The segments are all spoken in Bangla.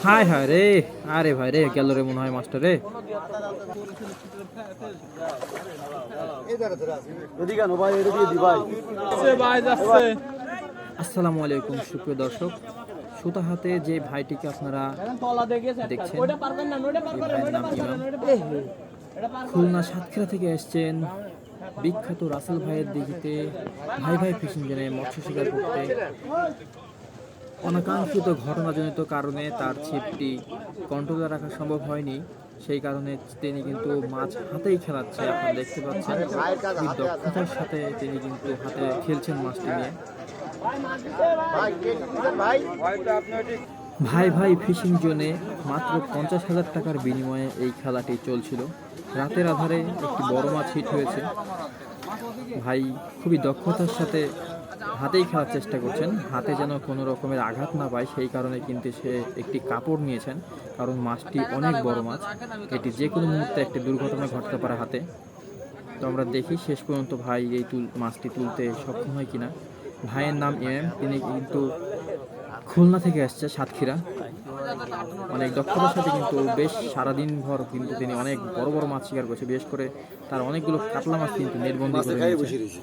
হায় হায় রে, আরে ভাই রে, গেল রে মনে হয় মাস্টার রে। আসসালামু আলাইকুম সুপ্রিয় দর্শক, সুতা হাতে যে ভাইটিকে আপনারা দেখছেন, এই ভাইয়ের নাম ইমাম। খুলনা সাতক্ষীরা থেকে এসছেন বিখ্যাত রাসেল ভাইয়ের দিঘিতে ভাই ভাই ফিশিং জেনে মৎস্য শিকার করতে। অনাকাঙ্ক্ষিত ঘটনাজনিত কারণে তার ছিপটি কন্ট্রোলে রাখা সম্ভব হয়নি, সেই কারণে তিনি কিন্তু মাছ হাতেই খেলাচ্ছে। আপনারা দেখতে পাচ্ছেন খুবই দক্ষতার সাথে তিনি কিন্তু হাতে খেলছেন মাছটি নিয়ে। ভাই ভাই ফিশিং জোনে মাত্র 50,000 টাকার বিনিময়ে এই খেলাটি চলছিল। রাতের আধারে একটি বড় মাছ হিট হয়েছে। ভাই খুবই দক্ষতার সাথে হাতেই খেলার চেষ্টা করছেন, হাতে যেন কোনো রকমের আঘাত না পায়, সেই কারণে কিন্তু সে একটি কাপড় নিয়েছেন, কারণ মাছটি অনেক বড় মাছ, এটি যে কোনো মুহূর্তে একটি দুর্ঘটনা ঘটতে পারে হাতে। তো আমরা দেখি শেষ পর্যন্ত ভাই এই মাছটি তুলতে সক্ষম হয় কিনা। ভাইয়ের নাম ইমাম, তিনি কিন্তু খুলনা থেকে আসছে সাতক্ষীরা। অনেক দক্ষতার সাথে কিন্তু বেশ সারাদিন ভর কিন্তু তিনি অনেক বড় বড় মাছ শিকার করছে, বিশেষ করে তার অনেকগুলো কাতলা মাছ কিন্তু নেটবন্দি করে নিয়েছে।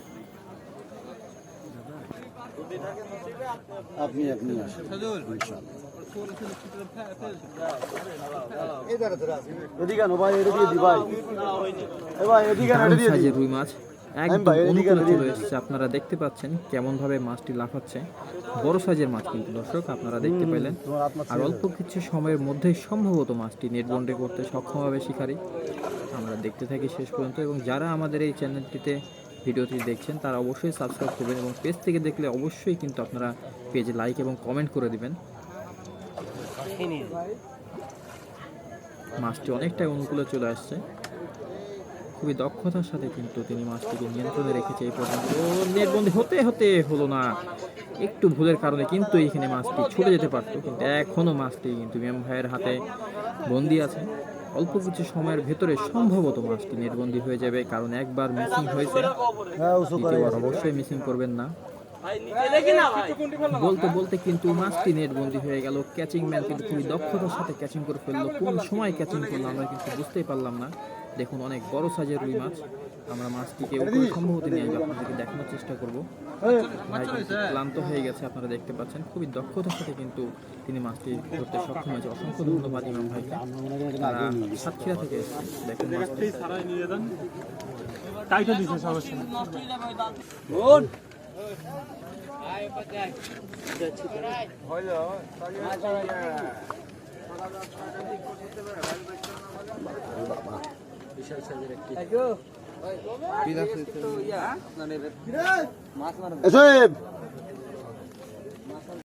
রুই মাছ একদম অনুকূলে চলে এসেছে, আপনারা দেখতে পাচ্ছেন কেমন ভাবে মাছটি লাফাচ্ছে। বড় সাইজের মাছ কিন্তু দর্শক আপনারা দেখতে পেলেন। আর অল্প কিছু সময়ের মধ্যে সম্ভবত মাছটি নেটবন্দি করতে সক্ষম হবে শিকারী। আমরা দেখতে থাকি শেষ পর্যন্ত, এবং যারা আমাদের এই চ্যানেলটিতে ভিডিওটি দেখছেন তারা অবশ্যই সাবস্ক্রাইব করবেন, এবং পেজ থেকে দেখলে অবশ্যই কিন্তু আপনারা পেজে লাইক এবং কমেন্ট করে দিবেন। মাছটি অনেকটাই অনুকূলে চলে আসছে, খুবই দক্ষতার সাথে কিন্তু তিনি মাছটিকে নিয়ন্ত্রণে রেখেছে এই পর্যন্ত। নেটবন্দি হতে হতে হলো না, একটু ভুলের কারণে কিন্তু এইখানে মাছটি ছুটে যেতে পারত, কিন্তু এখনো মাছটি কিন্তু ইমাম ভাইয়ের হাতে বন্দি আছে। অল্প কিছু সময়ের ভেতরে সম্ভবত মাছটি নেটবন্দি হয়ে যাবে, কারণ একবার মিসিং হয়েছে, দ্বিতীয়বার অবশ্যই মিসিং করবেন না। বলতে বলতে কিন্তু মাছটি নেটবন্দি হয়ে গেল। ক্যাচিং ম্যান কিন্তু খুবই দক্ষতার সাথে ক্যাচিং করে ফেললো। কোন সময় ক্যাচিং করলো আমরা কিন্তু বুঝতেই পারলাম না। দেখুন অনেক বড় সাইজের রুই মাছ। আমরা মাছটিকে সম্ভবত নিয়ে আপনাদেরকে দেখানোর চেষ্টা করবো। ভাই কিন্তু ক্লান্ত হয়ে গেছে, আপনারা দেখতে পাচ্ছেন খুবই দক্ষতার সাথে কিন্তু তিনি মাছটি ধরতে সক্ষম হয়েছে। অসংখ্য ধন্যবাদ ইমাম ভাইকে, তারা সাতক্ষীরা থেকে এসেছে। দেখুন বিশাল সাইজের একটি মাছ।